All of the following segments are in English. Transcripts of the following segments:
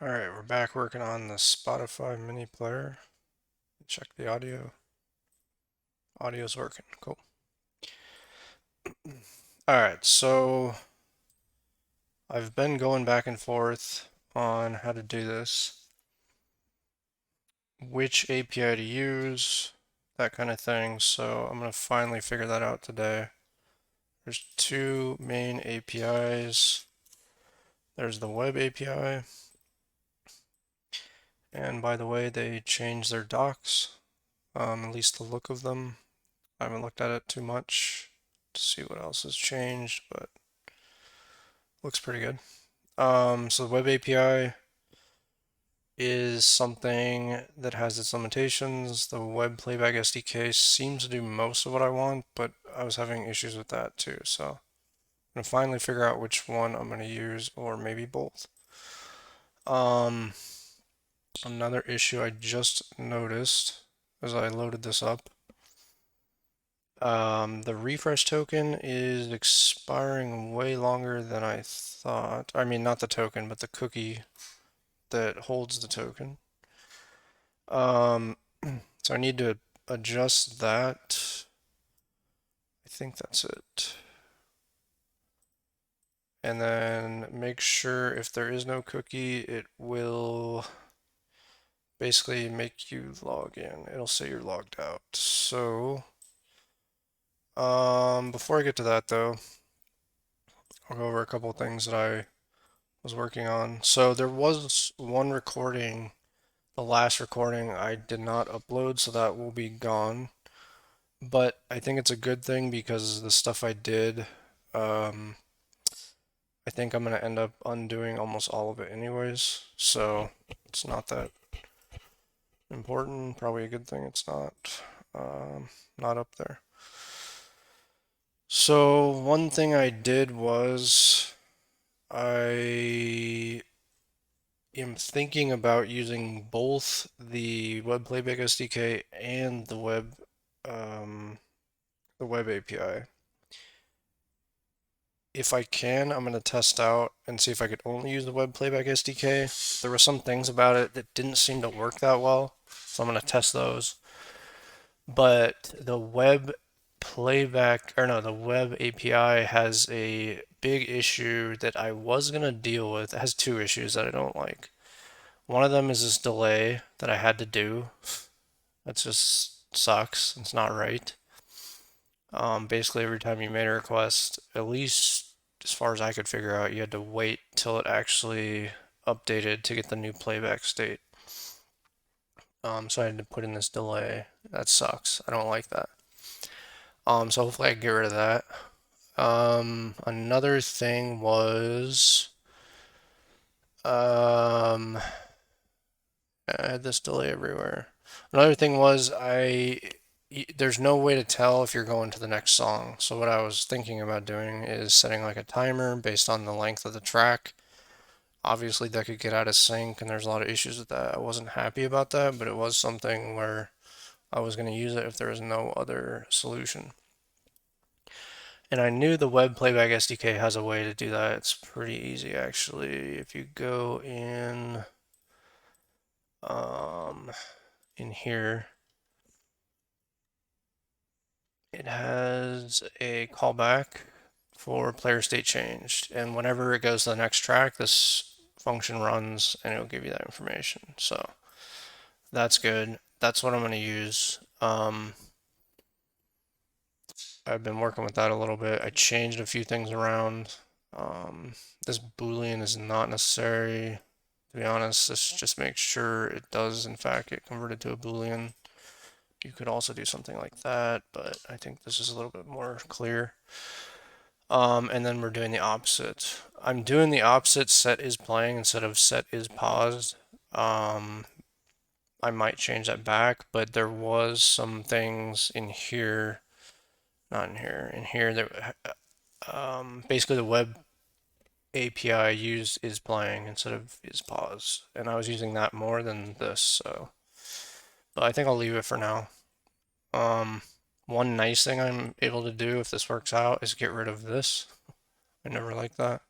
All right, we're back working on the Spotify mini player. Check the audio. Audio's working. Cool. All right, so I've been going back and forth on how to do this, which API to use, that kind of thing. So I'm going to finally figure that out today. There's two main APIs. There's the web API. And by the way, they changed their docs, at least the look of them. I haven't looked at it too much to see what else has changed, but looks pretty good. So the web API is something that has its limitations. The web playback SDK seems to do most of what I want, but I was having issues with that too. So I'm gonna finally figure out which one I'm gonna use, or maybe both. Um, Another issue I just noticed as I loaded this up. The refresh token is expiring way longer than I thought. I mean, not the token, but the cookie that holds the token. Um, so I need to adjust that. I think that's it. And then make sure if there is no cookie, it will basically make you log in. It'll say you're logged out. So, before I get to that though, I'll go over a couple of things that I was working on. So there was one recording, the last recording I did not upload, so that will be gone. But I think it's a good thing because the stuff I did, um, I think I'm gonna end up undoing almost all of it anyways. So it's not that important. Probably a good thing it's not up there. So one thing I did was I am thinking about using both the Web Playback SDK and um, the web API. If I can, I'm going to test out and see if I could only use the Web Playback SDK. There were some things about it that didn't seem to work that well, so I'm going to test those. But the web playback, or no, the web API has a big issue that I was going to deal with. It has two issues that I don't like. One of them is this delay that I had to do. That just sucks. It's not right. Basically, every time you made a request, at least as far as I could figure out, you had to wait till it actually updated to get the new playback state. So I had to put in this delay. That sucks. I don't like that. So hopefully I can get rid of that. Another thing was, I had this delay everywhere. Another thing was there's no way to tell if you're going to the next song. So what I was thinking about doing is setting like a timer based on the length of the track. Obviously that could get out of sync and there's a lot of issues with that. I wasn't happy about that, but it was something where I was going to use it if there was no other solution. And I knew the web playback SDK has a way to do that. It's pretty easy actually. If you go in here, it has a callback for player state changed, and whenever it goes to the next track, this function runs and it'll give you that information. So that's good. That's what I'm going to use. I've been working with that a little bit. I changed a few things around. This Boolean is not necessary. To be honest, this just makes sure it does in fact get converted to a Boolean. You could also do something like that, but I think this is a little bit more clear. And then we're doing the opposite. I'm doing the opposite set is playing instead of set is paused. I might change that back, but there was some things in here, not in here, in here that basically the web API used is playing instead of is pause, and I was using that more than this, so. But I think I'll leave it for now. Um, One nice thing I'm able to do if this works out is get rid of this. I never liked that.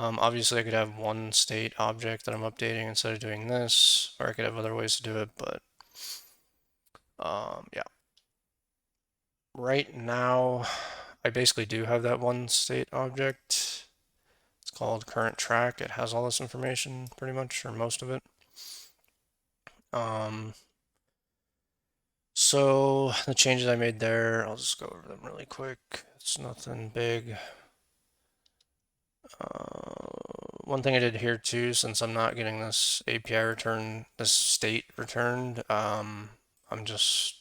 Obviously, I could have one state object that I'm updating instead of doing this, or I could have other ways to do it, but yeah. Right now, I basically do have that one state object. It's called current track. It has all this information pretty much, or most of it. So the changes I made there, I'll just go over them really quick. It's nothing big. One thing I did here too, since I'm not getting this API return, this state returned, I'm just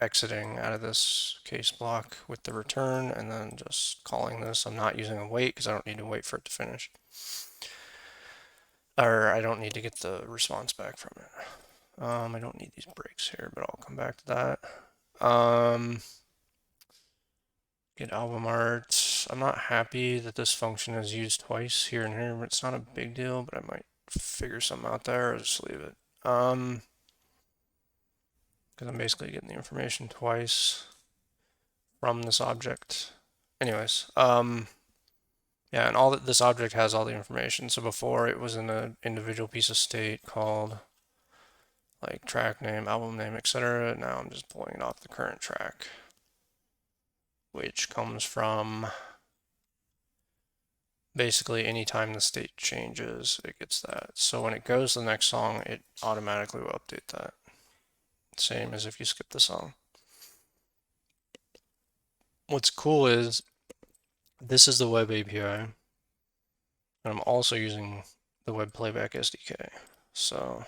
exiting out of this case block with the return and then just calling this. I'm not using a wait because I don't need to wait for it to finish. Or I don't need to get the response back from it. I don't need these breaks here, but I'll come back to that. Get album art. I'm not happy that this function is used twice here and here, but it's not a big deal, but I might figure something out there or just leave it. Because I'm basically getting the information twice from this object. Anyways, yeah, and all that this object has all the information. So before it was in an individual piece of state called like track name, album name, etc. Now I'm just pulling it off the current track, which comes from basically anytime the state changes, it gets that. So when it goes to the next song, it automatically will update that. Same as if you skip the song. What's cool is this is the web API, and I'm also using the web playback SDK. So,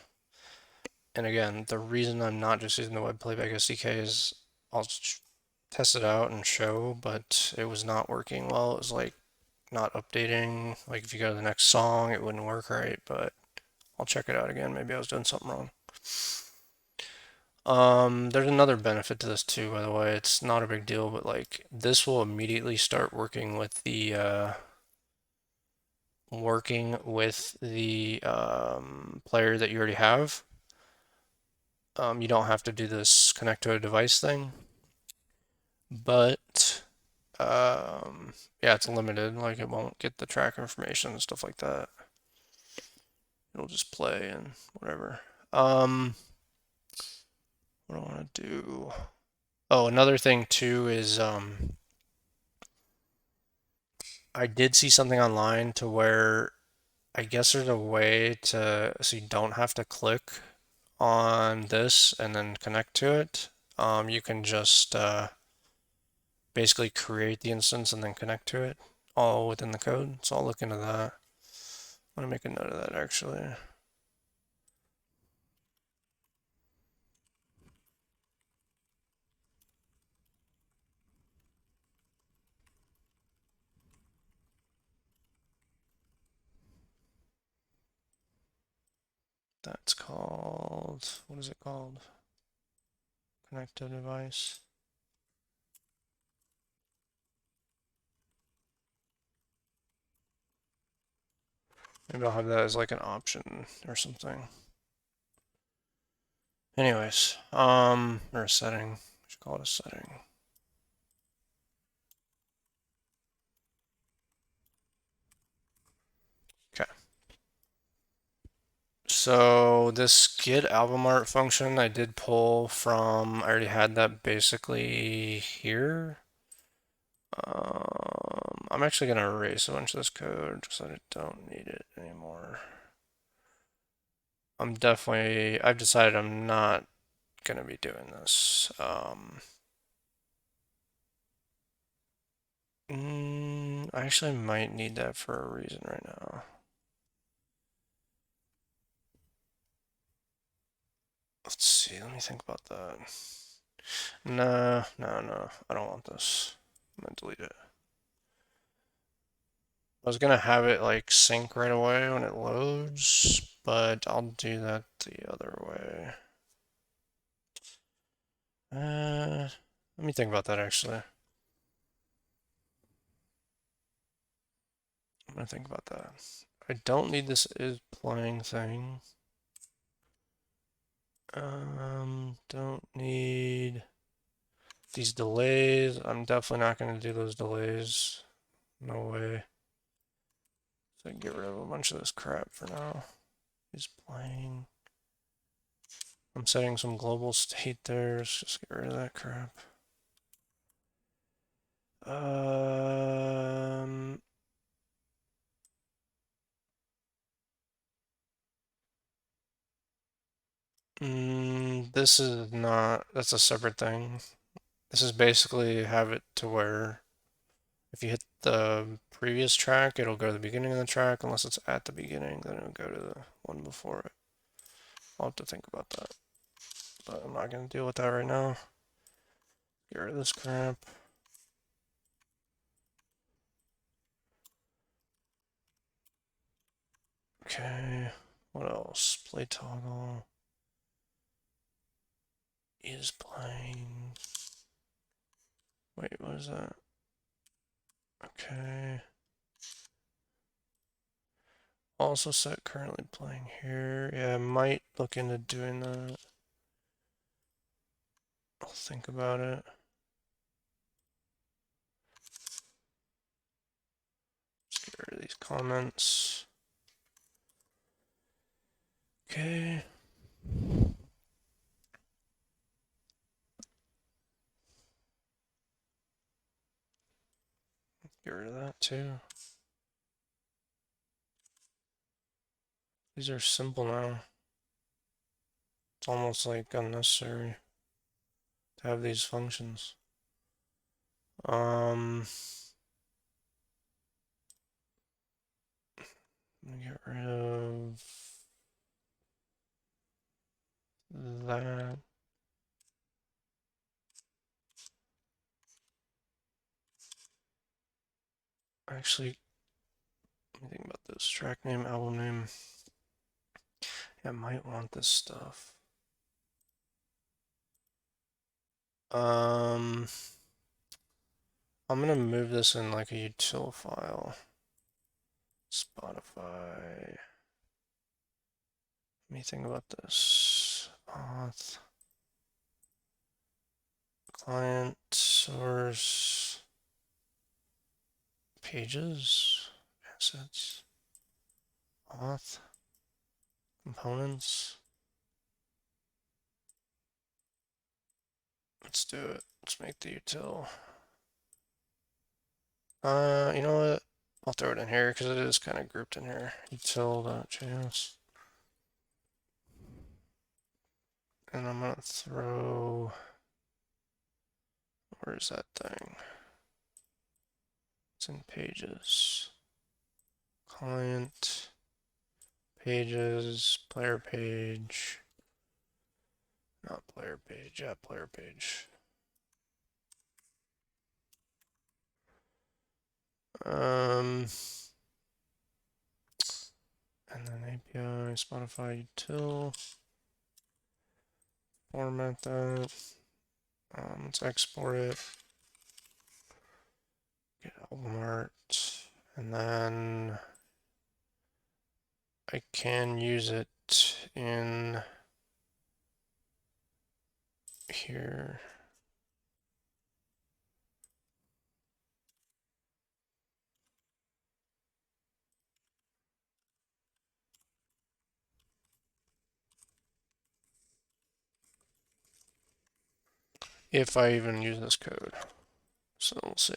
and again, the reason I'm not just using the web playback SDK is I'll test it out and show, but it was not working well. It was like not updating. Like if you go to the next song, it wouldn't work right, but I'll check it out again. Maybe I was doing something wrong. There's another benefit to this too, by the way. It's not a big deal, but like this will immediately start working with the player that you already have. You don't have to do this connect to a device thing, but yeah, it's limited. Like it won't get the track information and stuff like that. It'll just play and whatever. What do I want to do? Oh, another thing too is I did see something online to where I guess there's a way to so you don't have to click on this and then connect to it. You can just basically create the instance and then connect to it all within the code. So I'll look into that. I'm gonna make a note of that actually. That's called, what is it called? Connect to device. Maybe I'll have that as like an option or something. Anyways, or a setting. I should call it a setting. Okay. So this get album art function I did pull from, I already had that basically here. I'm actually gonna erase a bunch of this code because I don't need it anymore. I've decided I'm not gonna be doing this. I actually might need that for a reason right now. Let's see, let me think about that. No, I don't want this. I'm gonna delete it. I was gonna have it like sync right away when it loads, but I'll do that the other way. Let me think about that actually. I'm gonna think about that. I don't need this is playing thing. Don't need these delays. I'm definitely not gonna do those delays. No way. So I can get rid of a bunch of this crap for now. He's playing. I'm setting some global state there. Let's just get rid of that crap. This is not, that's a separate thing. This is basically have it to where if you hit the previous track, it'll go to the beginning of the track. Unless it's at the beginning, then it'll go to the one before it. I'll have to think about that. But I'm not going to deal with that right now. Get rid of this crap. Okay, what else? Play toggle is playing. Wait, what is that? Okay. Also set currently playing here. Yeah, I might look into doing that. I'll think about it. Just get rid of these comments. Okay. Get rid of that too. These are simple now. It's almost like unnecessary to have these functions. Let me get rid of that. Actually, let me think about this. Track name, album name. Yeah, I might want this stuff. I'm gonna move this in like a util file. Spotify. Let me think about this. Auth. Client, source, pages, assets, auth, components. Let's do it. Let's make the util. You know what? I'll throw it in here because it is kind of grouped in here. Util.js. And I'm gonna throw, where's that thing? It's in pages. Client, pages, player page. Not player page, yeah, player page. And then API, Spotify util. Format that. Let's export it. Get album art. And then I can use it in here. If I even use this code. So we'll see.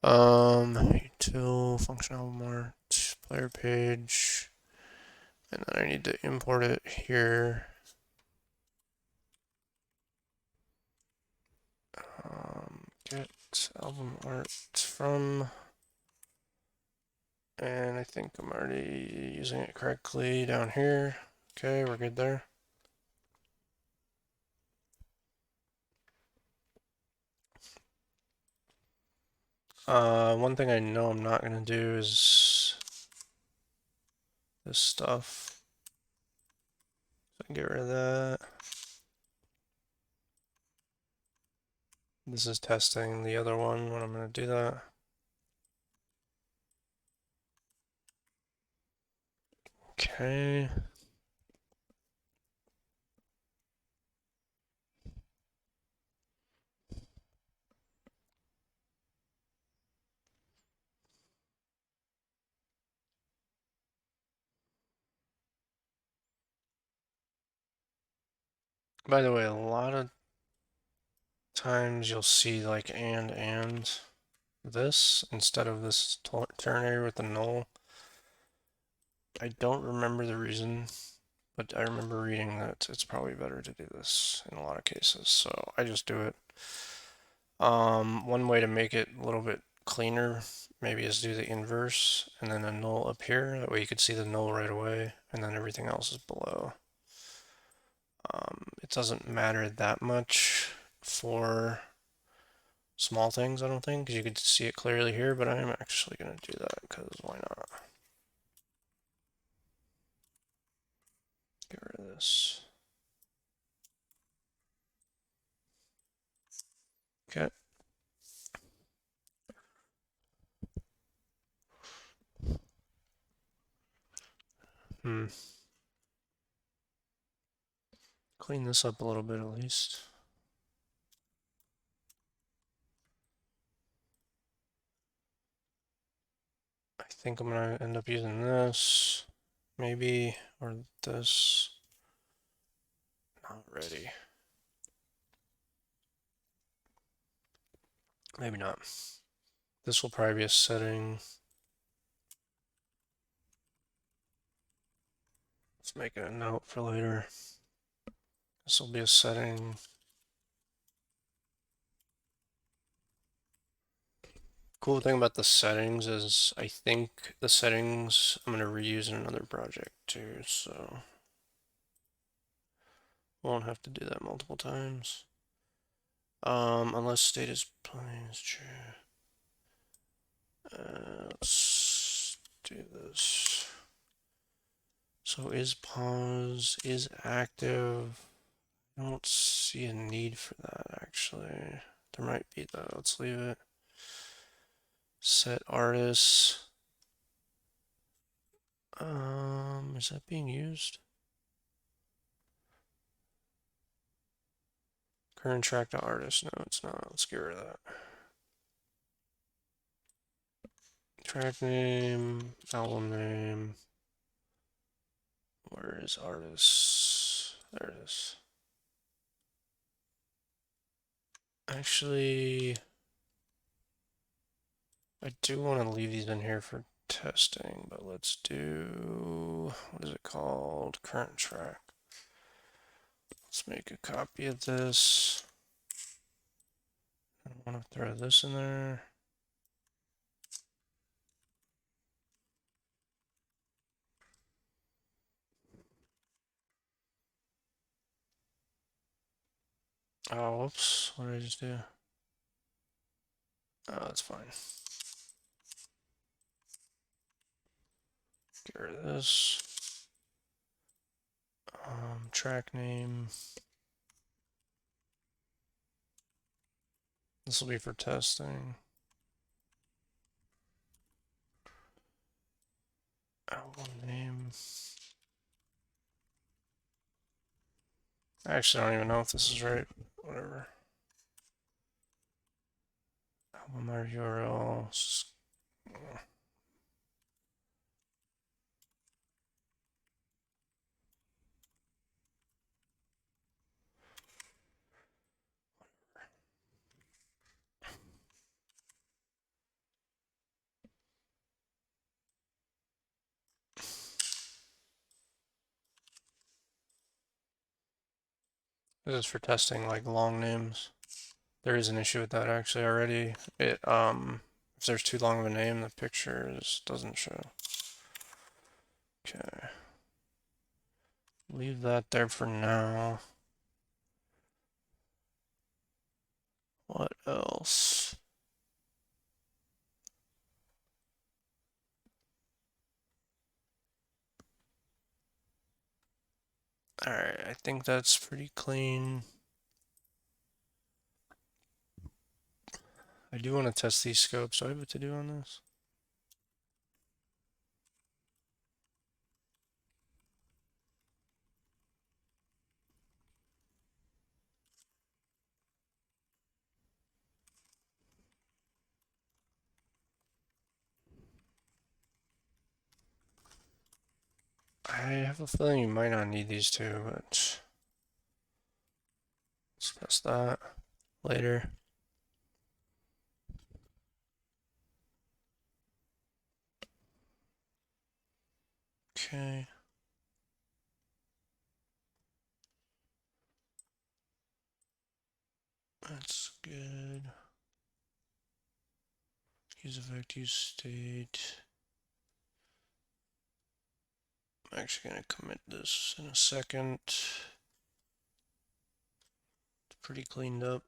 Util function album art, player page. And then I need to import it here. Get album art from, and I think I'm already using it correctly down here. Okay, we're good there. One thing I know I'm not gonna do is this stuff. So I can get rid of that. This is testing the other one when I'm gonna do that. Okay. By the way, a lot of times you'll see like and this instead of this ternary with the null. I don't remember the reason, but I remember reading that it's probably better to do this in a lot of cases, so I just do it. One way to make it a little bit cleaner maybe is do the inverse and then a null up here. That way you could see the null right away, and then everything else is below. It doesn't matter that much for small things, I don't think, because you could see it clearly here, but I am actually going to do that because why not? Get rid of this. Okay. Clean this up a little bit at least. I think I'm gonna end up using this, maybe, or this. Not ready. Maybe not. This will probably be a setting. Let's make it a note for later. This will be a setting. Cool thing about the settings is I think the settings I'm going to reuse in another project too, so won't have to do that multiple times. Unless state is plain is true. Let's do this. So is pause, is active. I don't see a need for that actually. There might be though. Let's leave it. Set artists. Is that being used? Current track to artist. No, it's not. Let's get rid of that. Track name, album name. Where is artists? There it is. Actually, I do want to leave these in here for testing, but let's do, what is it called? Current track. Let's make a copy of this. I want to throw this in there. Oh, whoops. What did I just do? Oh, that's fine. Get rid of this. Track name. This will be for testing. Album name. I actually don't even know if this is right. Whatever. Album URL. This is for testing like long names. There is an issue with that actually already. If there's too long of a name, the picture just doesn't show. Okay. Leave that there for now. What else? Alright, I think that's pretty clean. I do want to test these scopes. Do I have what to do on this? I have a feeling you might not need these two, but Let's test that later. Okay. That's good. Use effect, use state. I'm actually going to commit this in a second. It's pretty cleaned up.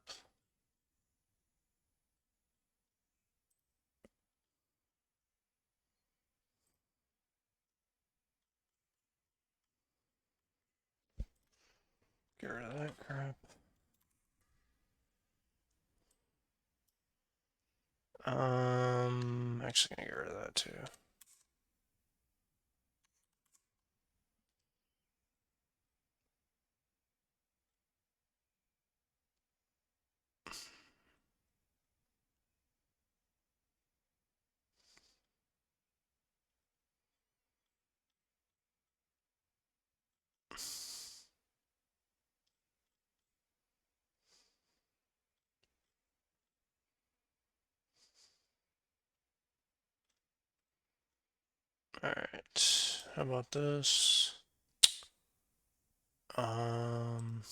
Get rid of that crap. Actually gonna get rid of that too. Alright, how about this? Um,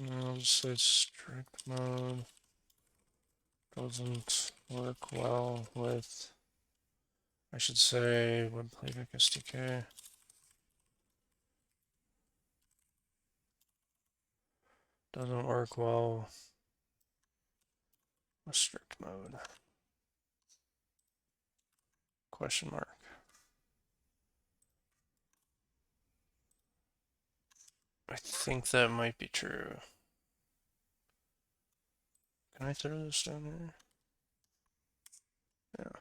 I'll just say strict mode doesn't work well with, I should say, web playback SDK. Doesn't work well with strict mode. Question mark. I think that might be true. Can I throw this down here? Yeah.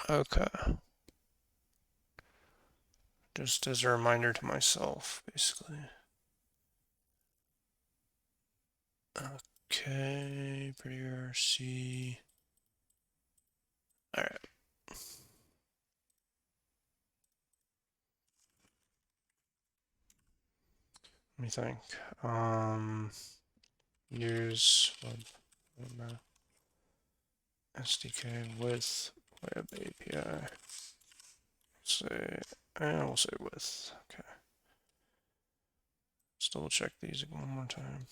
Okay. Just as a reminder to myself, basically. Okay, pretty RC. Alright. Let me think. Use web SDK with web API. Say, and we'll say with. Okay. Let's double check these one more time.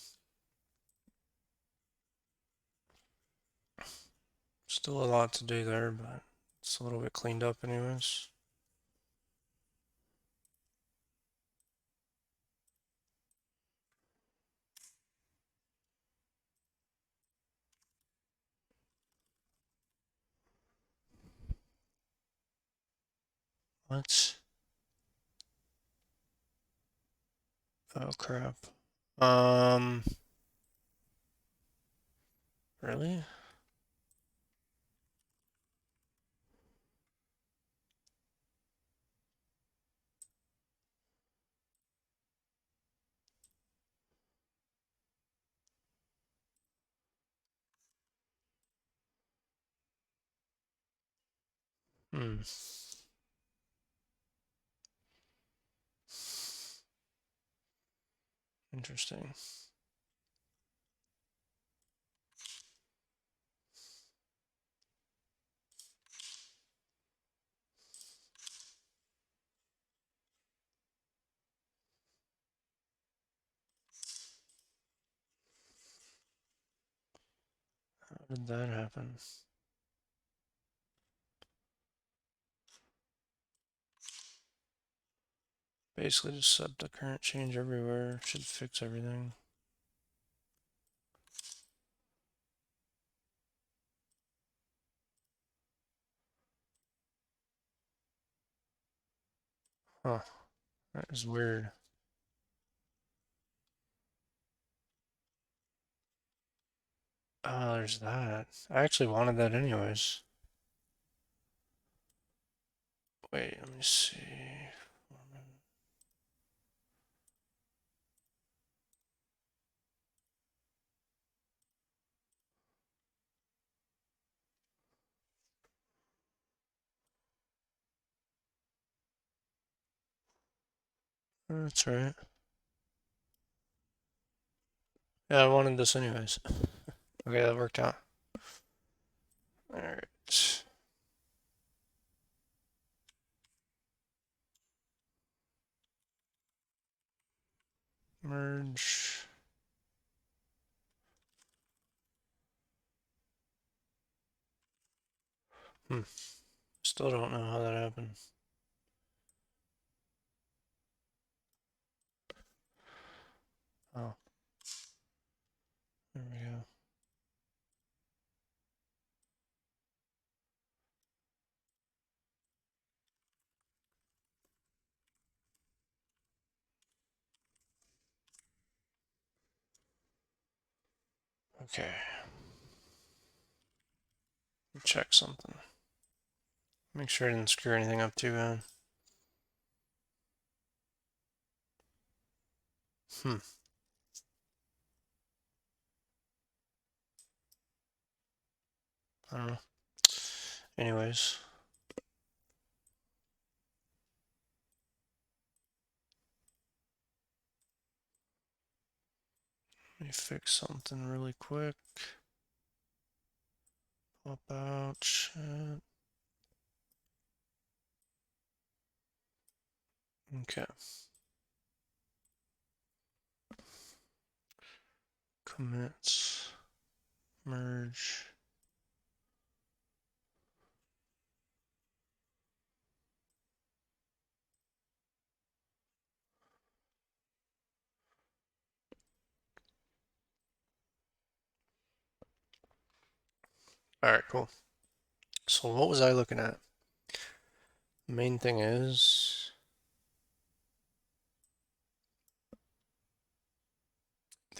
Still a lot to do there, but it's a little bit cleaned up anyways. What? Oh crap. Really? Hmm. Interesting. How did that happen? Basically just set the current change everywhere. Should fix everything. Huh. That is weird. Oh, there's that. I actually wanted that anyways. Wait, let me see. That's right. Yeah, I wanted this anyways. Okay, that worked out. Alright. Merge. Still don't know how that happened. Oh, there we go. Okay. Check something. Make sure I didn't screw anything up too bad. Hmm. I don't know. Anyways. Let me fix something really quick. Pop out, chat. Okay. Commits. Merge. Alright, cool. So what was I looking at? The main thing is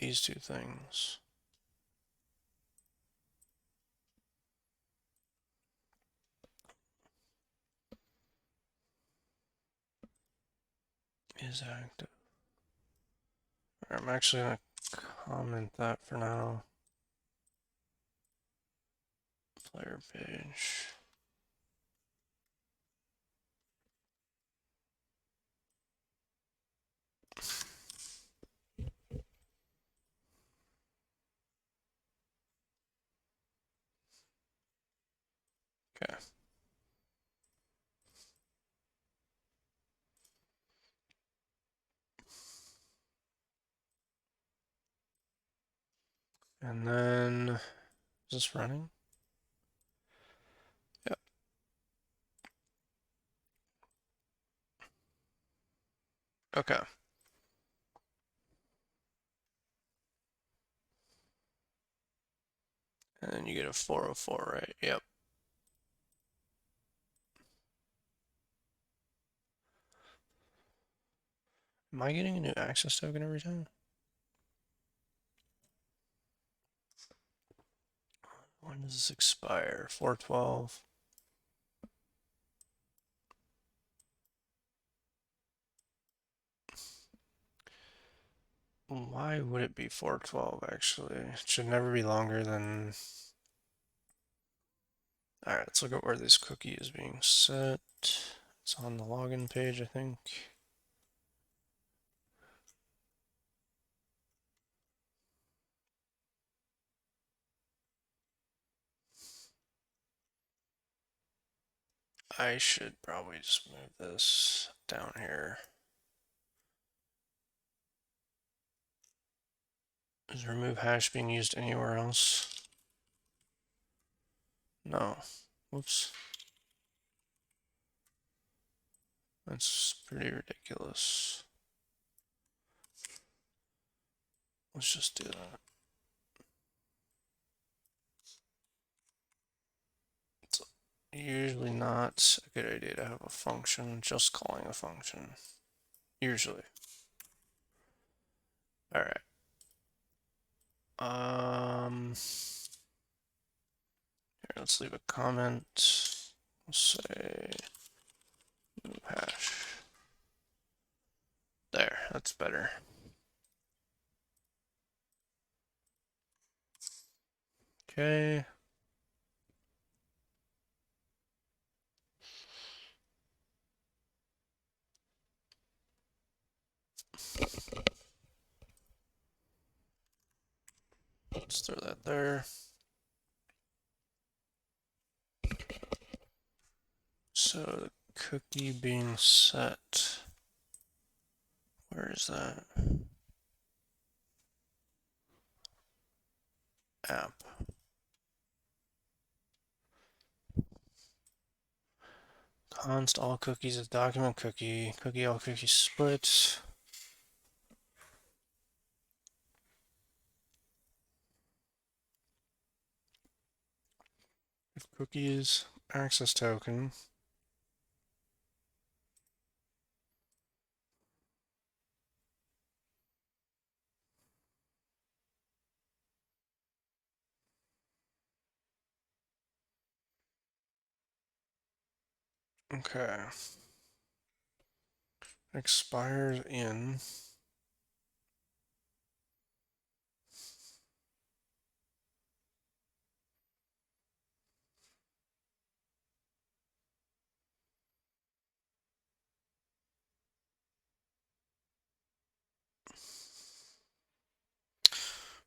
these two things. Is active. I'm actually gonna comment that for now. Player page. Okay. And then, is this running? Yep. Okay. And then you get a 404, right? Yep. Am I getting a new access token every time? When does this expire? 412. Why would it be 412 actually? It should never be longer than. Alright, let's look at where this cookie is being set. It's on the login page, I think. I should probably just move this down here. Is remove hash being used anywhere else? No. Whoops. That's pretty ridiculous. Let's just do that. It's usually not a good idea to have a function just calling a function. Usually. Alright. Here, let's leave a comment. We'll say move hash. There, that's better. Okay. Let's throw that there. So the cookie being set. Where is that? App. Const all cookies is document cookie. Cookie all cookies split. If cookies access token. Okay. Expires in.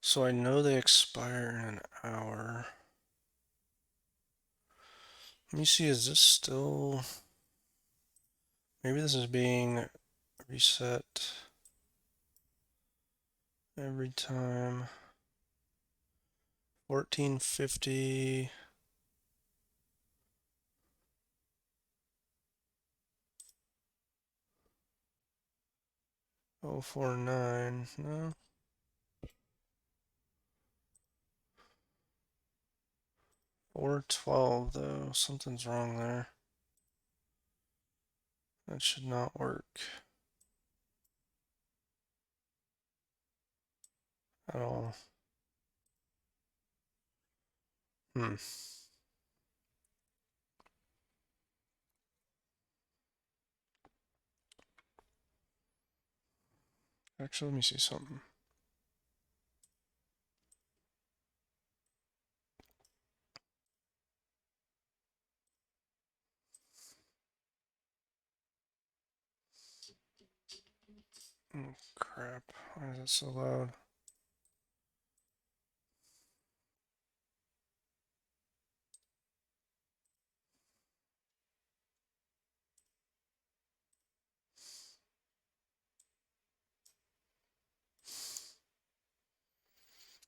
So I know they expire in an hour. Let me see, is this still... Maybe this is being reset every time. 1450. 049. No. 412 though. Something's wrong there. That should not work at all. Hmm. Actually, let me see something. Oh, crap. Why is it so loud?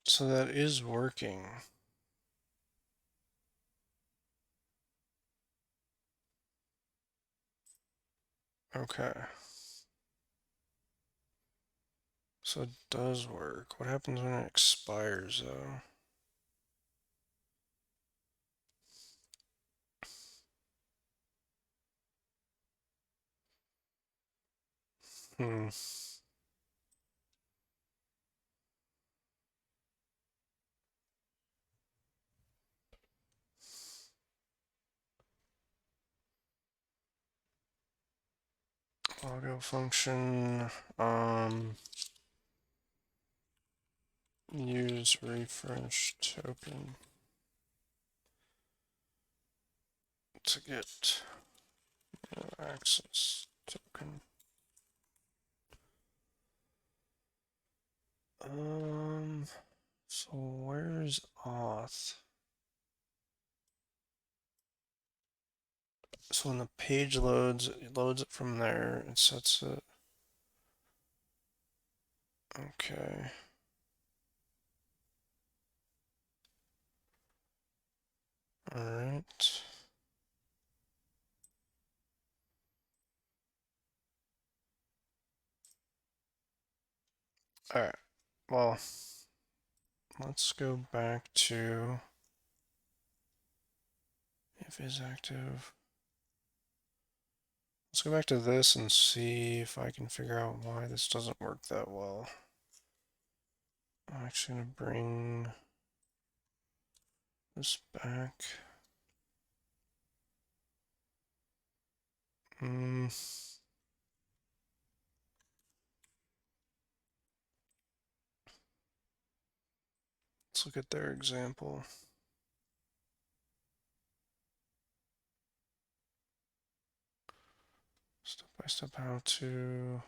So that is working. Okay. So it does work. What happens when it expires though? Hmm. Loggo function. Use refresh token to get access token. So where's auth? So when the page loads, it loads it from there, it sets it. Okay. All right. All right. Well, let's go back to if is active. Let's go back to this and see if I can figure out why this doesn't work that well. I'm actually gonna bring this back. Let's look at their example. Step by step how to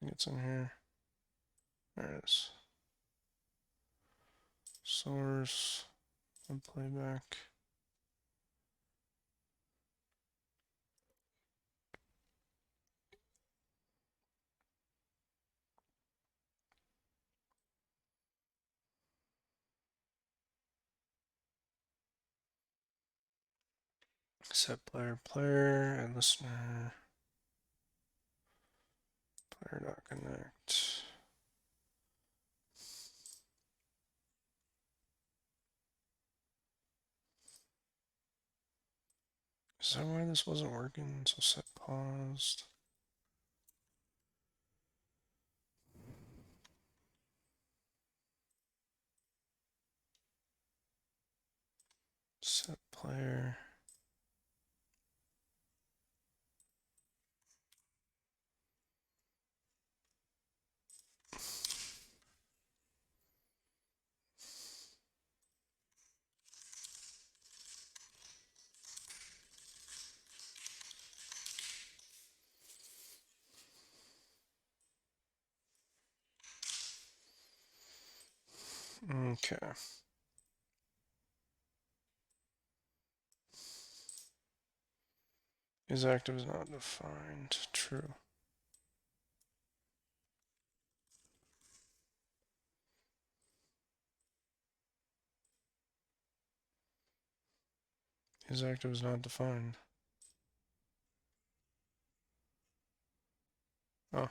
think it's in here. There it is. Source, web playback. Set player, and listener. Player.connect. Is that why this wasn't working? So set paused. Set player. Okay. Is active is not defined. True. Is active is not defined. Oh.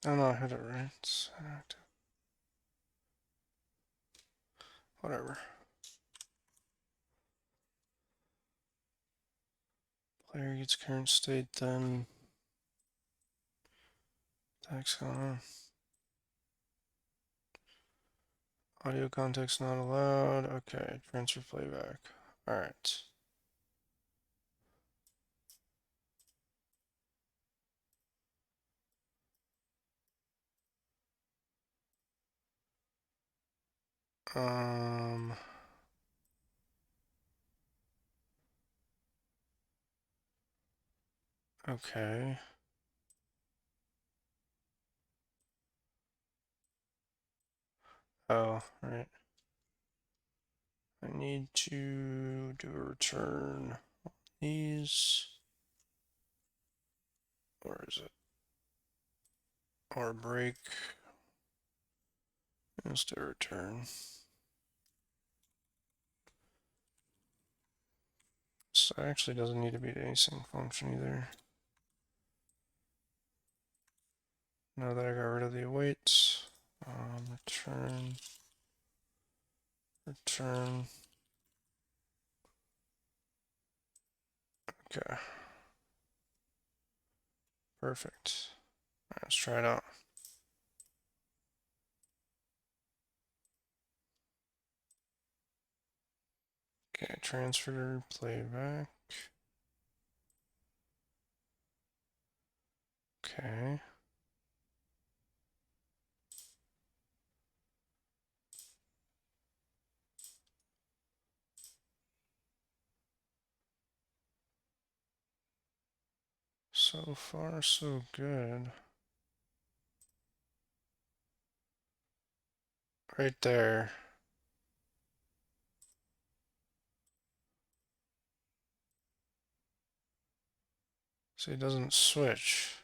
Oh no, I hit it right. It's inactive. Whatever. Player gets current state, then text on. Audio context not allowed. Okay, transfer playback. Alright. Um, okay. Oh, right. I need to do a return on these. Where is it? Or break. Let's do a return. This actually doesn't need to be the async function either. Now that I got rid of the awaits, return, return. Okay. Perfect. All right, let's try it out. Okay, transfer playback. Okay. So far, so good. Right there. So it doesn't switch.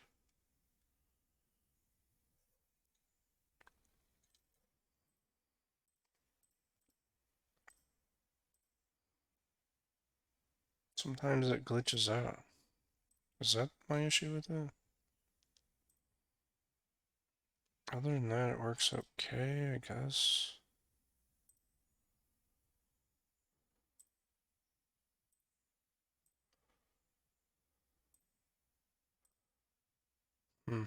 Sometimes it glitches out. Is that my issue with it? Other than that, it works okay, I guess. Hmm.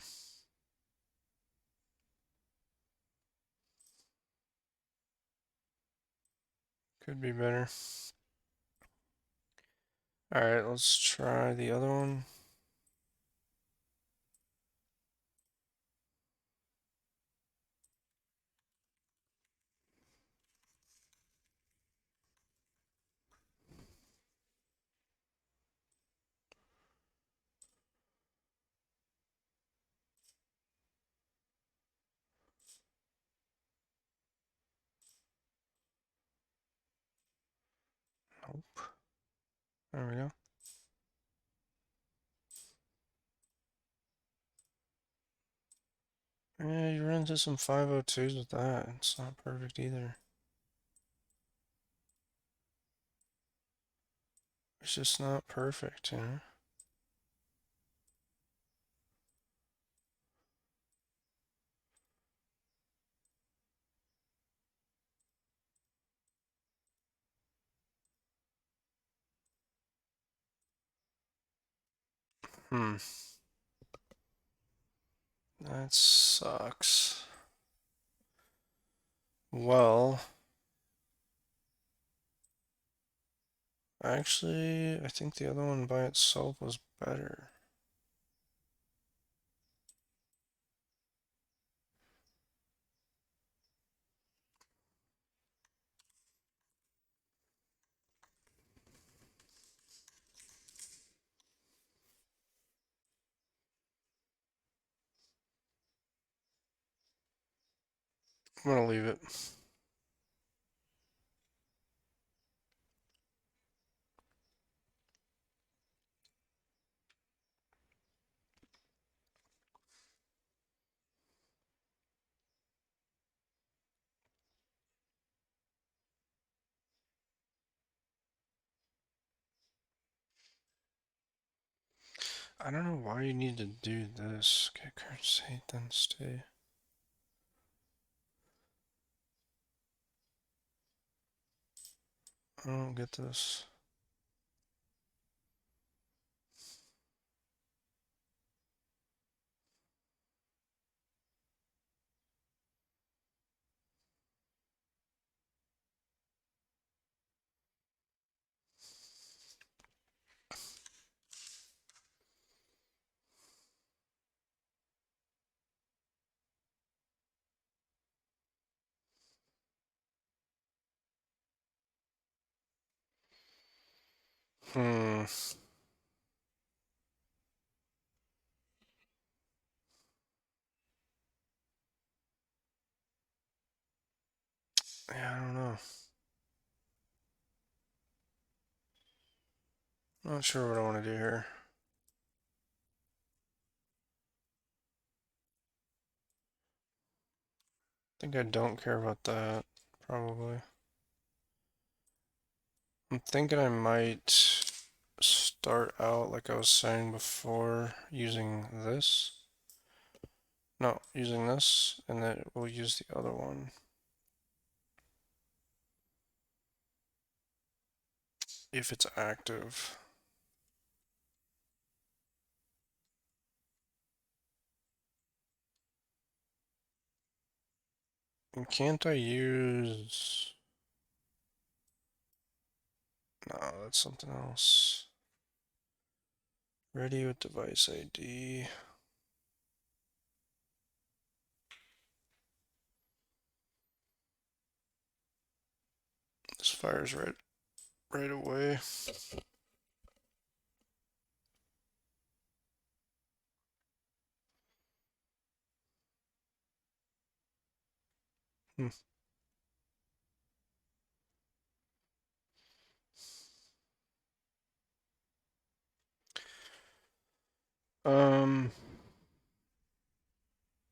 Could be better. Alright, let's try the other one. Nope. There we go. Yeah, you run into some 502s with that. It's not perfect either. It's just not perfect, you know? Hmm. That sucks. Well, actually, I think the other one by itself was better. I'm gonna leave it. I don't know why you need to do this. Get current state, then stay. I don't get this. Hmm. Yeah, I don't know. Not sure what I want to do here. I think I don't care about that, probably. I'm thinking I might start out, like I was saying before, using this. No, using this, and then we'll use the other one. If it's active. And can't I use... No, that's something else. Ready with device ID. This fires right away. Hmm. Um,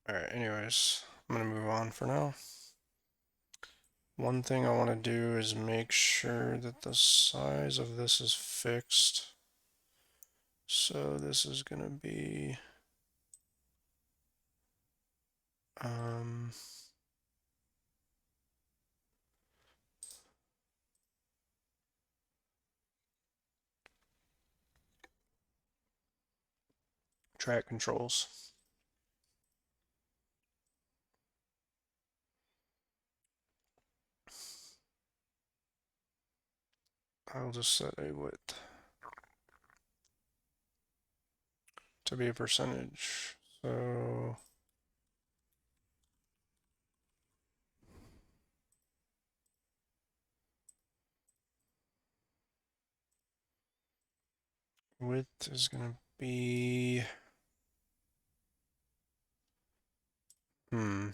alright, anyways, I'm gonna move on for now. One thing I want to do is make sure that the size of this is fixed. So this is gonna be um, track controls. I'll just set a width to be a percentage. So width is gonna be hmm.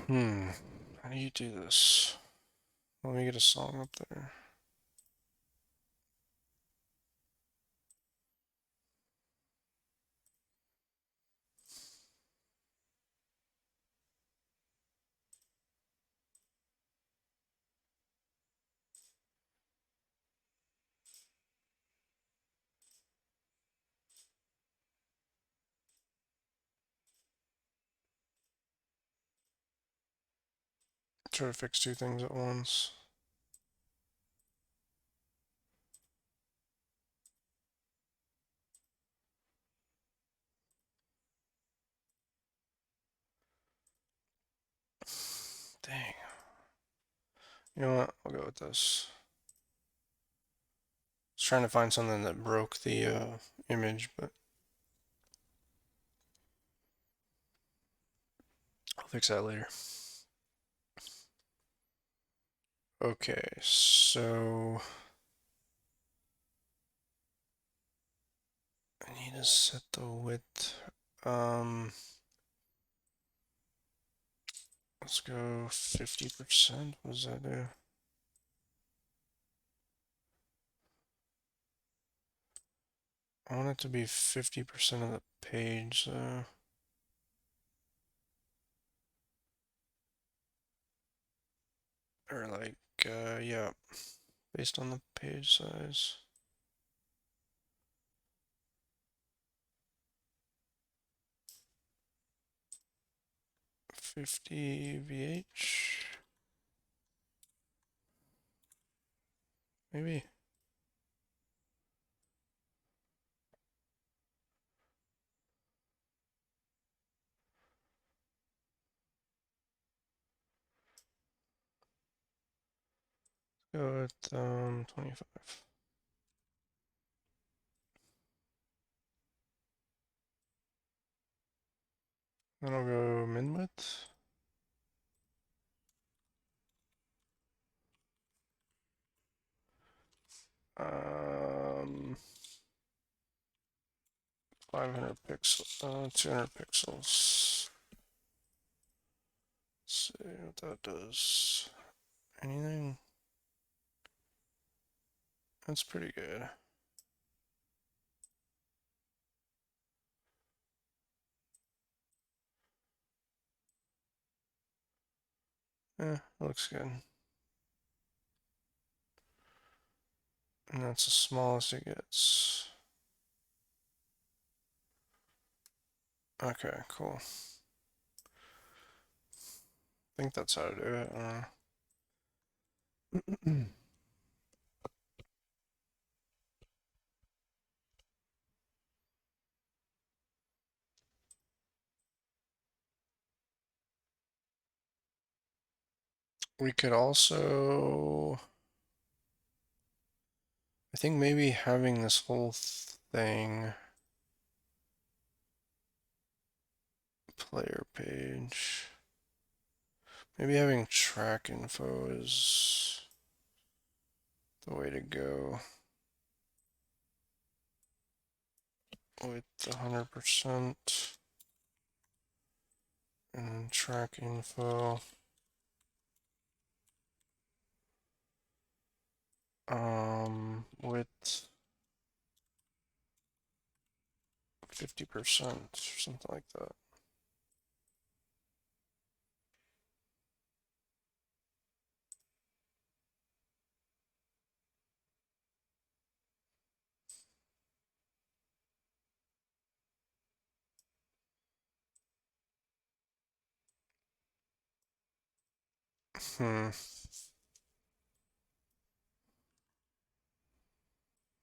How do you do this? Let me get a song up there. Try to fix two things at once. Dang. You know what? I'll go with this. I was trying to find something that broke the image, but I'll fix that later. Okay, so I need to set the width. Let's go 50%. What does that do? I want it to be 50% of the page, so or like, yeah, based on the page size. 50 VH, maybe. Go with 25. Then I'll go min width. Um, 500 pixels, 200 pixels. Let's see what that does. Anything? That's pretty good. Looks good. And that's the smallest it gets. Okay, cool. I think that's how to do it. We could also, I think maybe having this whole thing player page. Maybe having track info is the way to go with 100% and track info. With 50% or something like that.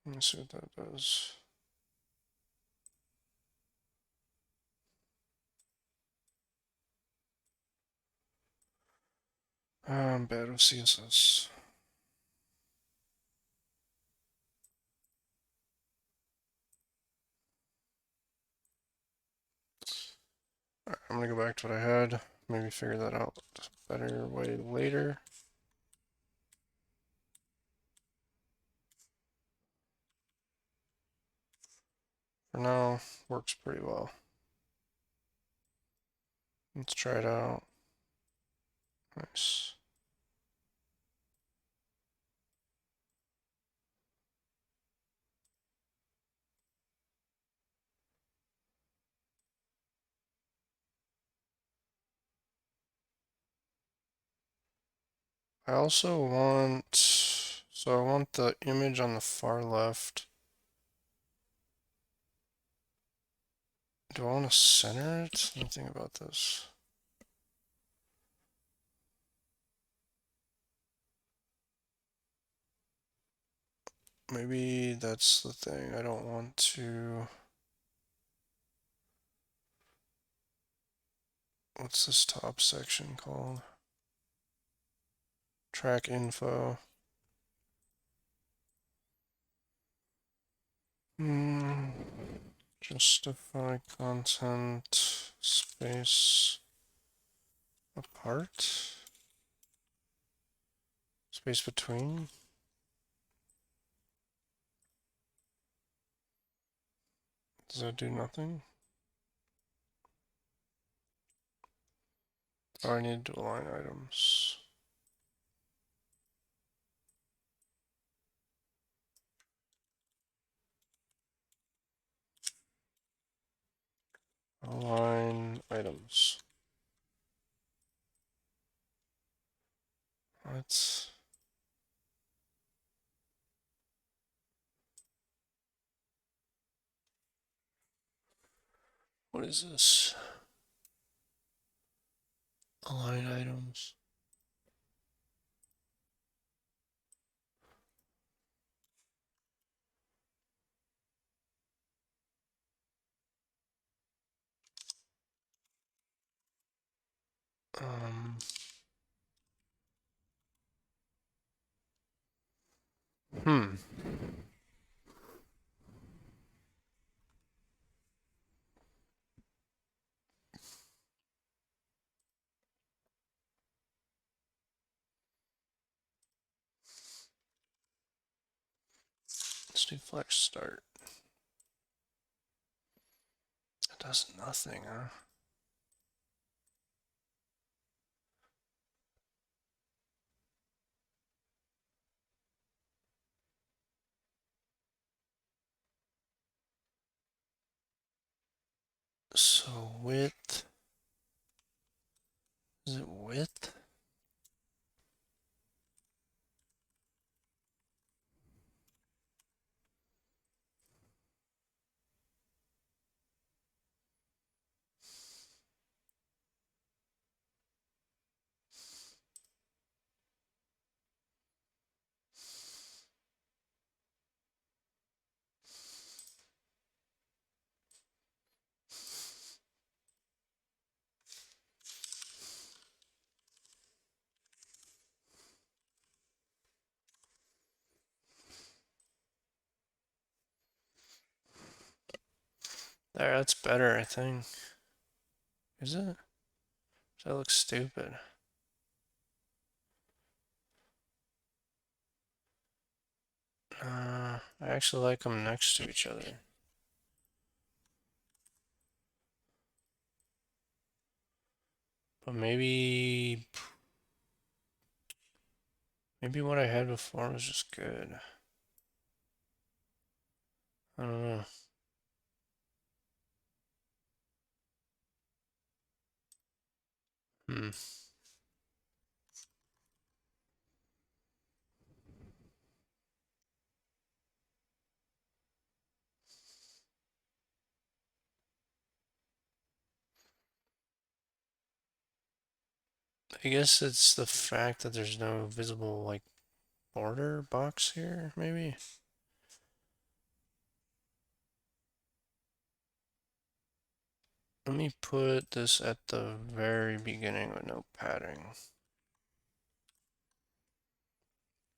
Let me see what that does. I'm bad with CSS. Alright, I'm gonna go back to what I had. Maybe figure that out a better way later. For now, works pretty well. Let's try it out. Nice. I also want, so I want the image on the far left. Do I want to center it? Let me think about this. Maybe that's the thing. I don't want to. What's this top section called? Track info. Justify content space apart. Space between. Does that do nothing? Oh, I need to align items. Align items. What? What is this? Align items. Um, hmm. Let's do flex start. It does nothing, huh? So width. Is it width? There, that's better, I think. Is it? Does that look stupid? I actually like them next to each other. But maybe what I had before was just good. I don't know. Hmm. I guess it's the fact that there's no visible like border box here, maybe. Let me put this at the very beginning with no padding.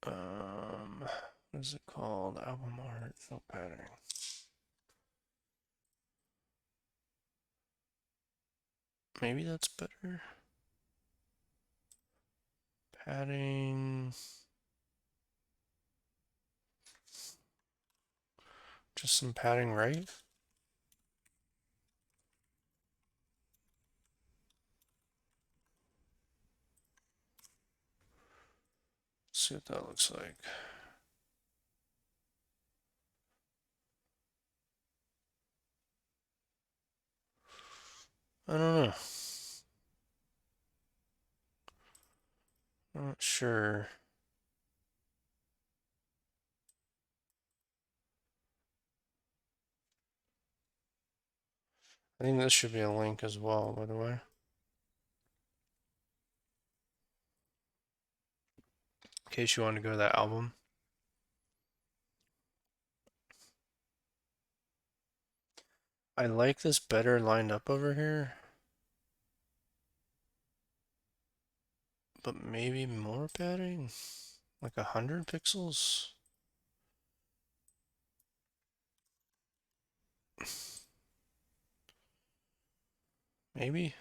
What is it called? Album art, no padding. Maybe that's better. Padding. Just some padding, right? see what that looks like. I don't know. Not sure. I think this should be a link as well, by the way. In case you want to go to that album. I like this better lined up over here. But maybe more padding? Like 100 pixels? Maybe?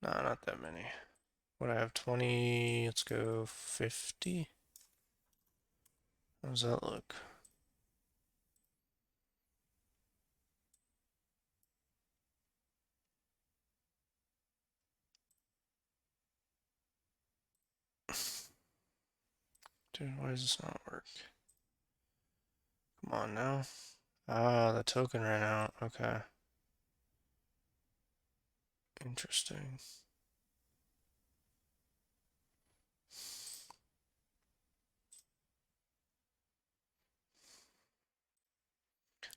Nah, not that many. What I have 20, let's go 50. How does that look? Dude, why does this not work? Come on now. Ah, the token ran out. Okay. Interesting.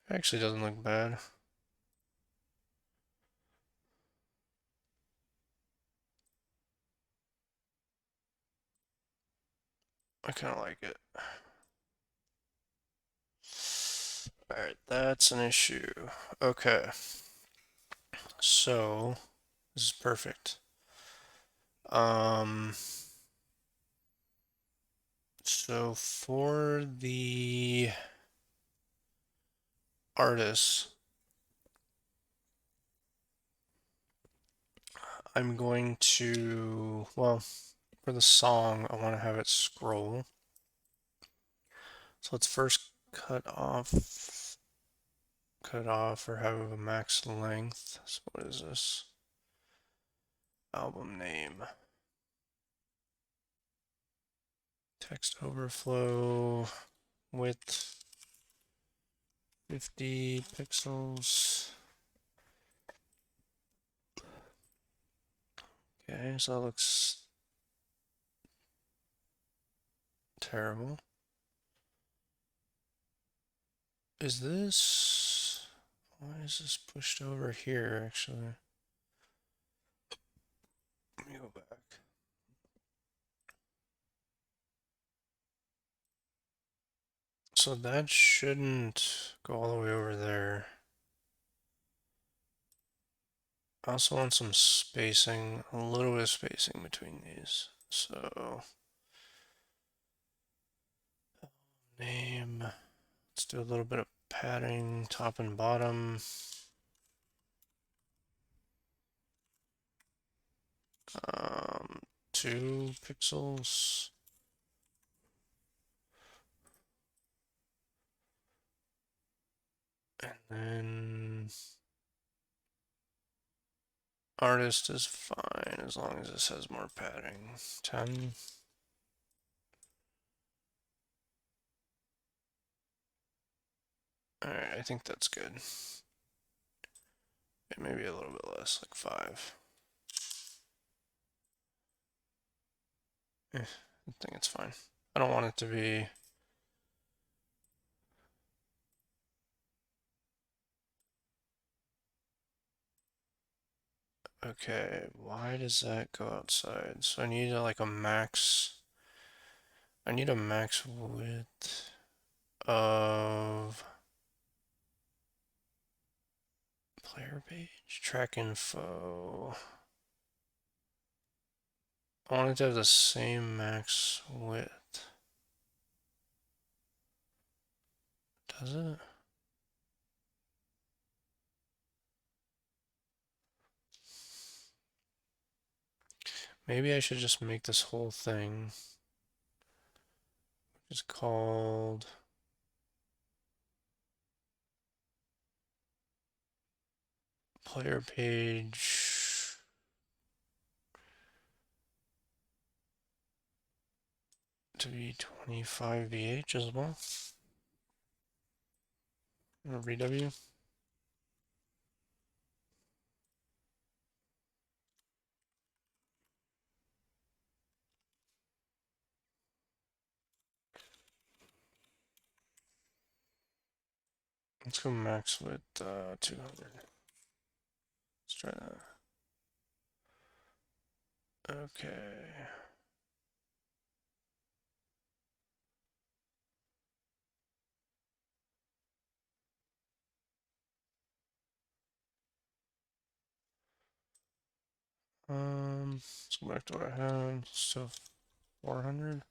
Actually doesn't look bad. I kind of like it. Alright, that's an issue. Okay. So, this is perfect. So for the artists, I'm going to, well, for the song, I want to have it scroll. So let's first cut off or have a max length. So what is this? Album name. Text overflow, width 50 pixels. Okay, so that looks terrible. Is this, why is this pushed over here actually? Let me go back. So that shouldn't go all the way over there. I also want some spacing, a little bit of spacing between these. So, name, let's do a little bit of padding, top and bottom. 2 pixels. And then artist is fine as long as this has more padding. 10. Alright, I think that's good. Maybe a little bit less, like 5. I think it's fine. I don't want it to be. Okay, why does that go outside? So I need like a max. I need a max width of player page, track info. I want it to have the same max width. Does it? Maybe I should just make this whole thing, which is called player page. to be 25 VH as well. Or VW. Let's go max with 200. Let's try that. Okay. Let's go back to what I had. So 400.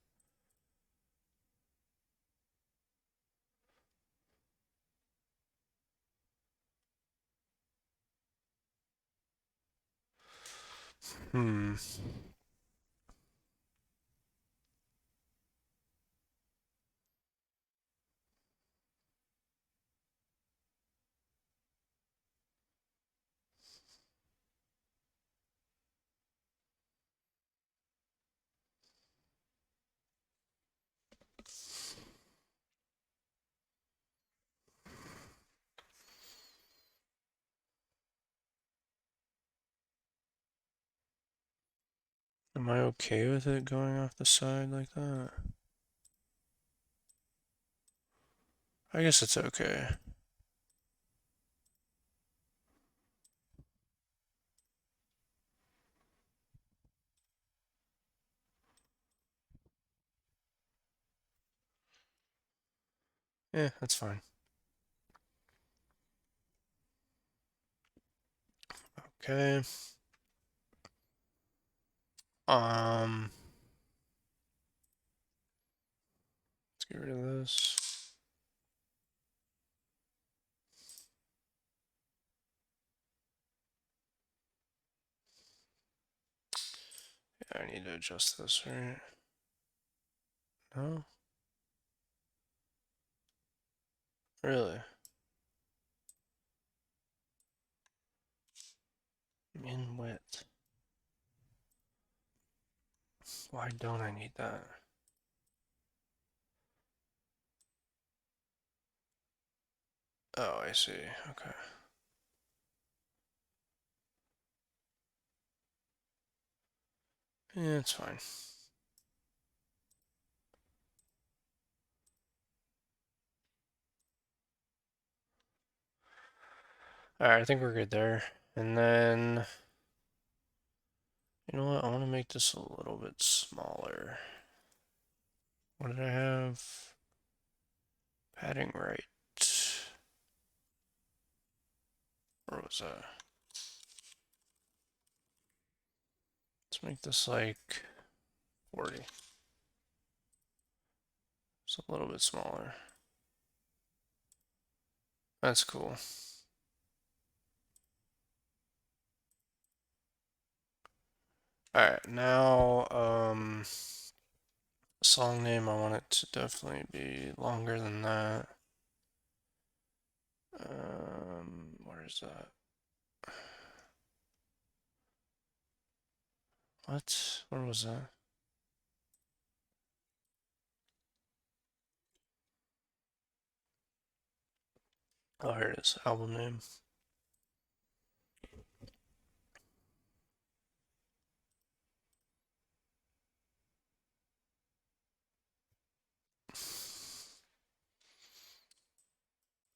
Hmm. Am I okay with it going off the side like that? I guess it's okay. Yeah, that's fine. Okay. Um, let's get rid of this. Yeah, I need to adjust this, right? No? Really? Min width. Why don't I need that? Oh, I see. Okay. Yeah, it's fine. Alright, I think we're good there. And then, you know what? I want to make this a little bit smaller. What did I have? Padding right. Where was that? Let's make this like 40. It's a little bit smaller. That's cool. Alright, now, song name, I want it to definitely be longer than that. Where is that? What? Where was that? Oh, here it is. Album name.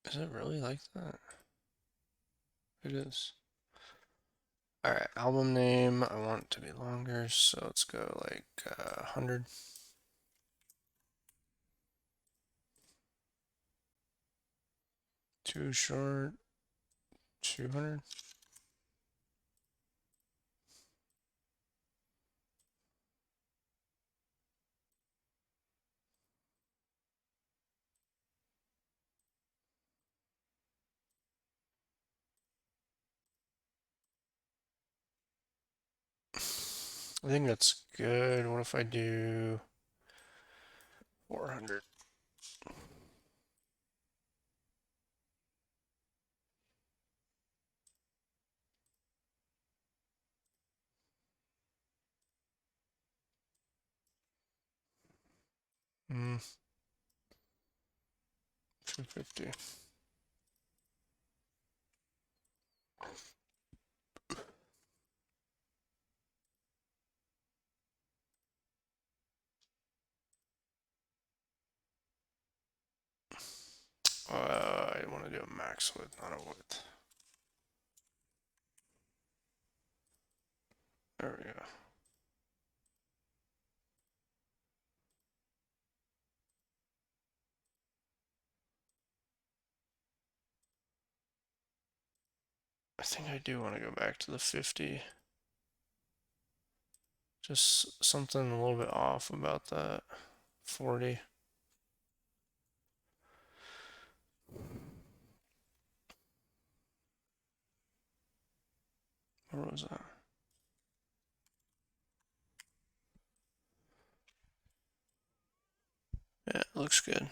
Is it really like that? It is. Alright, album name, I want it to be longer, so let's go like 100. Too short. 200. I think that's good. What if I do 400? Mm, 250. I want to do a max width, not a width. There we go. I think I do want to go back to the 50. Just something a little bit off about that 40. Where was that? Yeah, it looks good.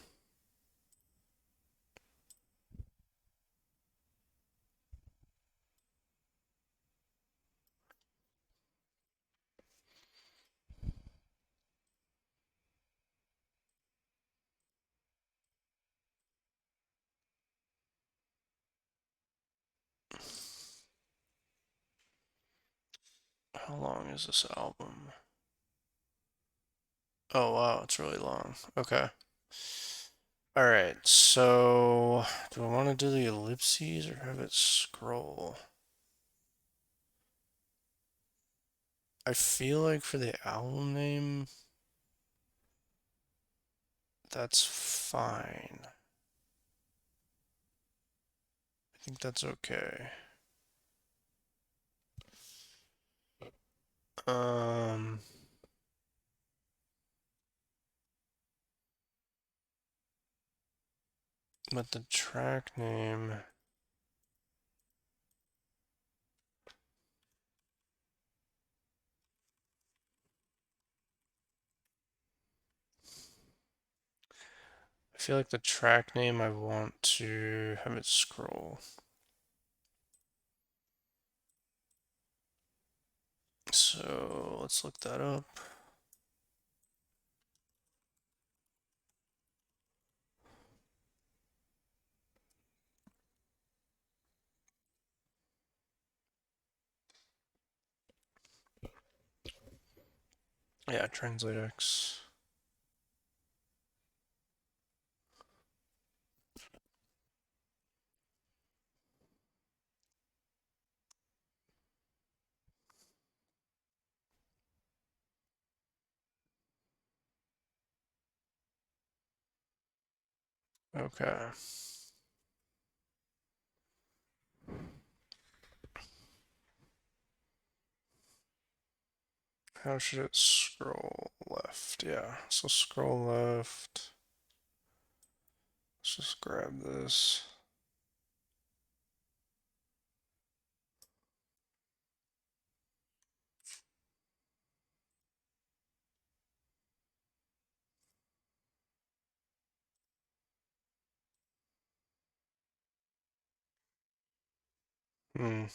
How long is this album? Oh wow, it's really long. Okay. All right, so do I want to do the ellipses or have it scroll? I feel like for the album name, that's fine. I think that's okay. Um, but the track name, I feel like the track name I want to have it scroll. So let's look that up. Yeah, Translate X. Okay. How should it scroll left? Yeah, so scroll left. Let's just grab this. Hmm.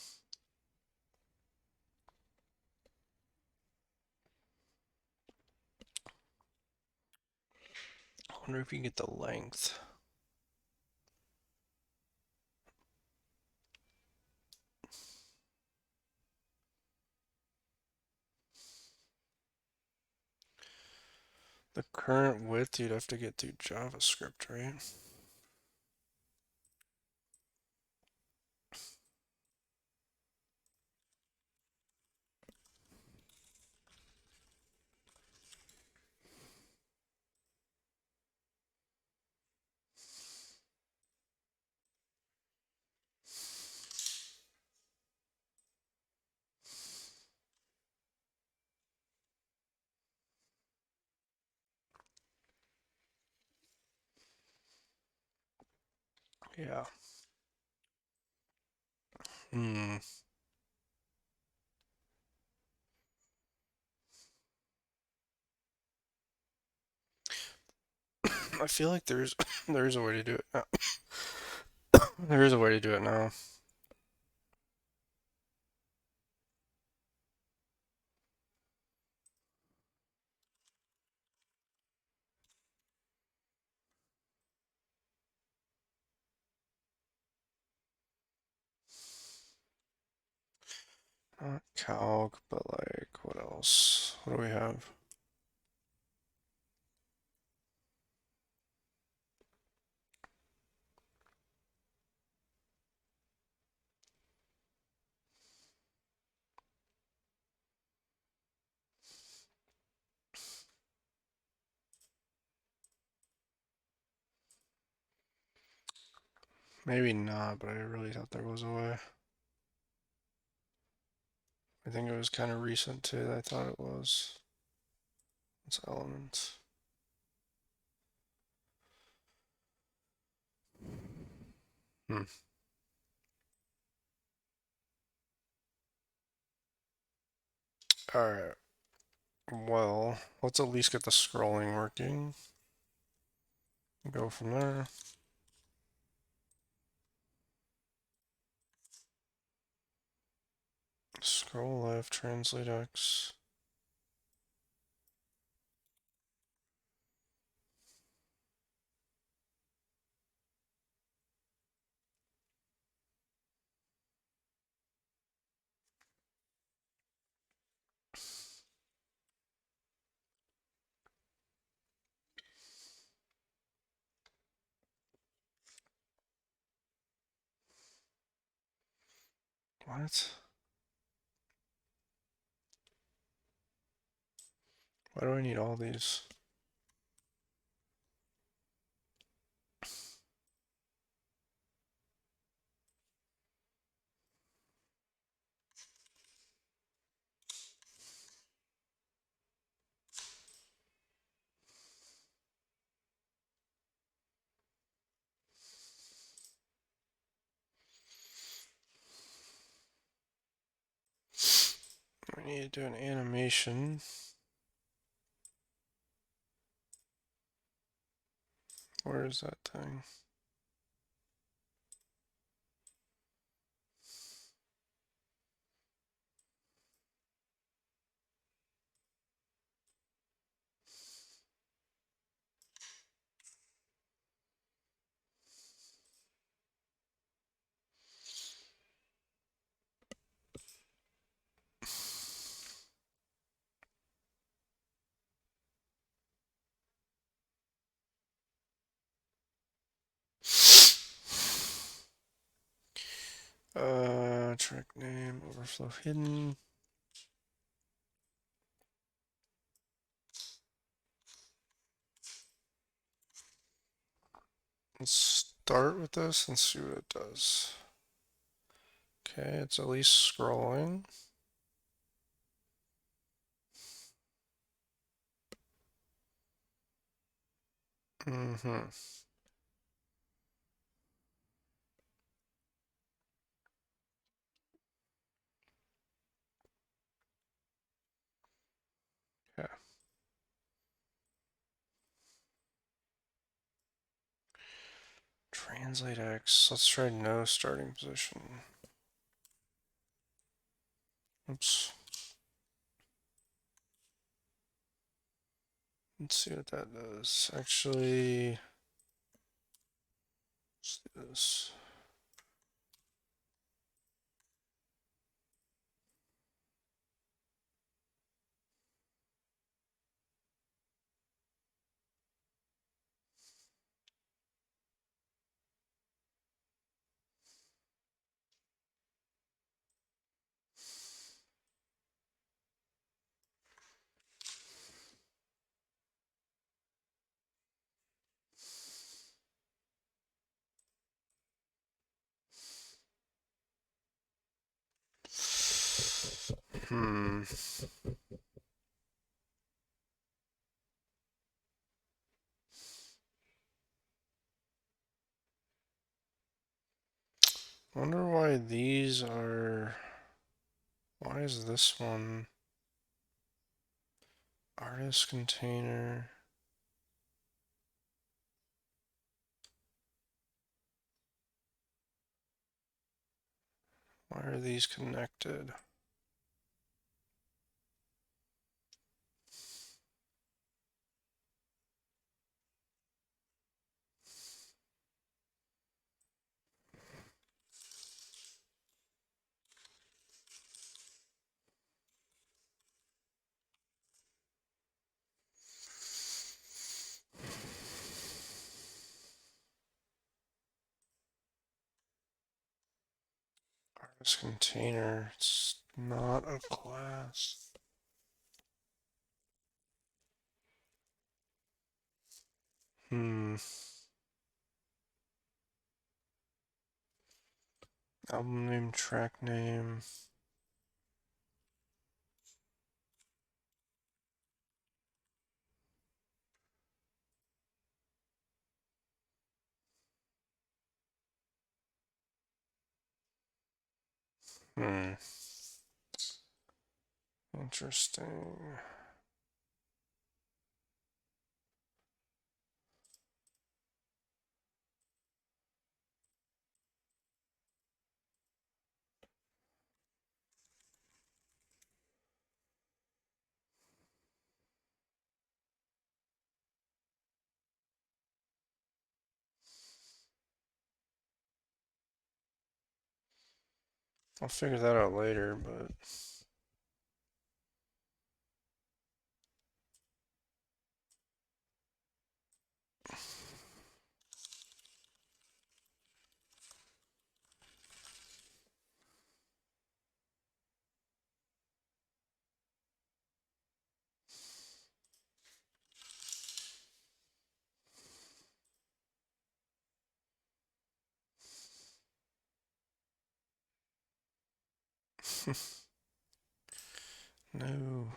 I wonder if you can get the length. The current width you'd have to get through JavaScript, right? Yeah. Hmm. I feel like there's there's a way to do it now. There is a way to do it now. Not calc, but like, what else? What do we have? Maybe not, but I really thought there was a way. I think it was kind of recent too. I thought it was. It's elements. Hmm. Alright. Well, let's at least get the scrolling working. Go from there. Scroll left, translate X. What? Why do I need all these? I need to do an animation. Where is that thing? Track name, overflow hidden. Let's start with this and see what it does. Okay, it's at least scrolling. Mm-hmm. Yeah. Translate X. Let's try no starting position. Oops. Let's see what that does. Actually, let's do this. Hmm. Wonder why these are. Why is this one artist container? Why are these connected? This container, it's not a class. Album name, track name. Interesting. I'll figure that out later, but no.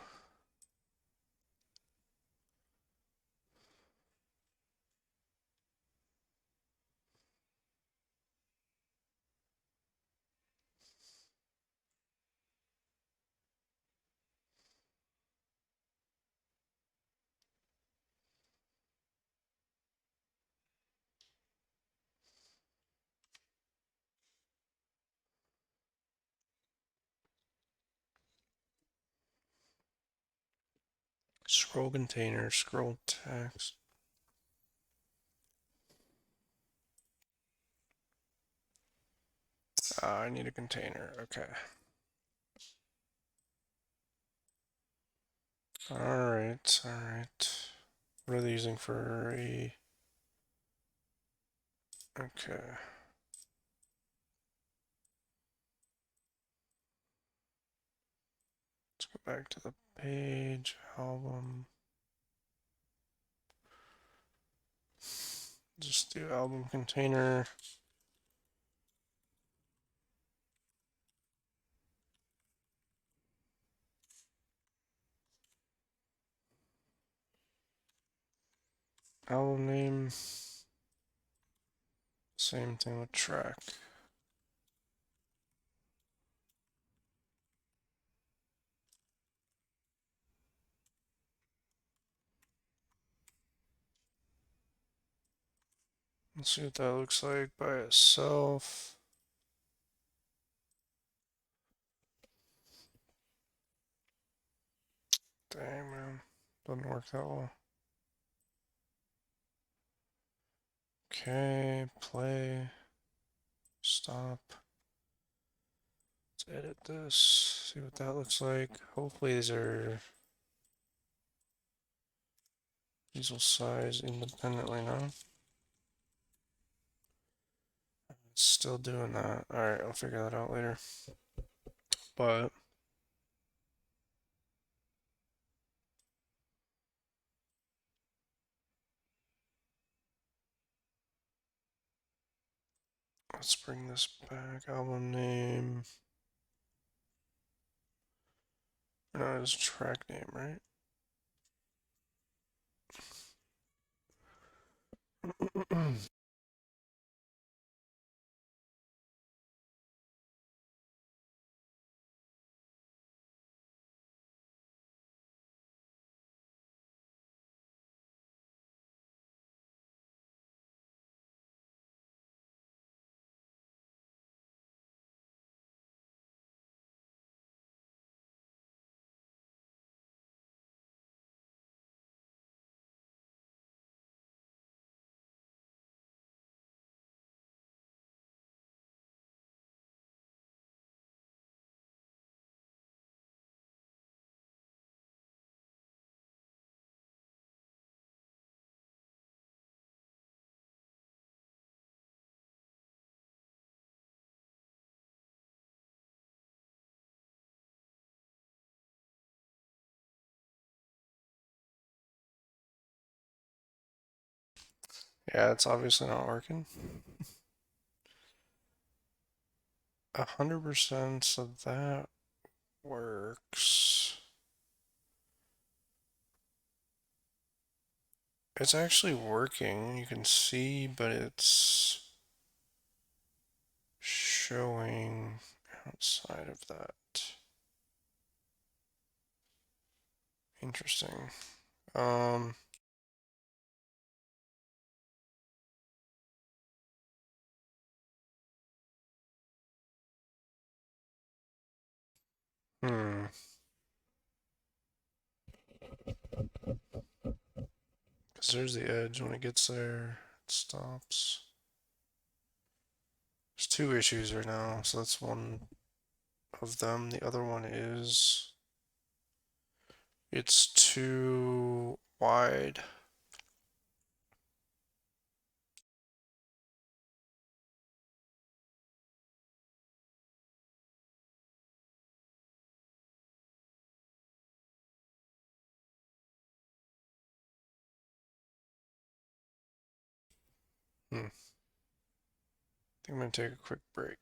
Scroll container, scroll text. I need a container. Okay. Alright, alright. What are they using for a... Okay. Let's go back to the page, album. Just do album container. Album name. Same thing with track. Let's see what that looks like by itself. Dang, man. Doesn't work that well. Okay, play. Stop. Let's edit this. See what that looks like. Hopefully these will size independently now. It's still doing that. Alright, I'll figure that out later. But let's bring this back. Album name. No, it's track name, right? Yeah, it's obviously not working. 100%, so that works. It's actually working, you can see, but it's showing outside of that. Interesting. Um, hmm. Because there's the edge. When it gets there, it stops. There's two issues right now, so that's one of them. The other one is it's too wide. I think I'm gonna take a quick break.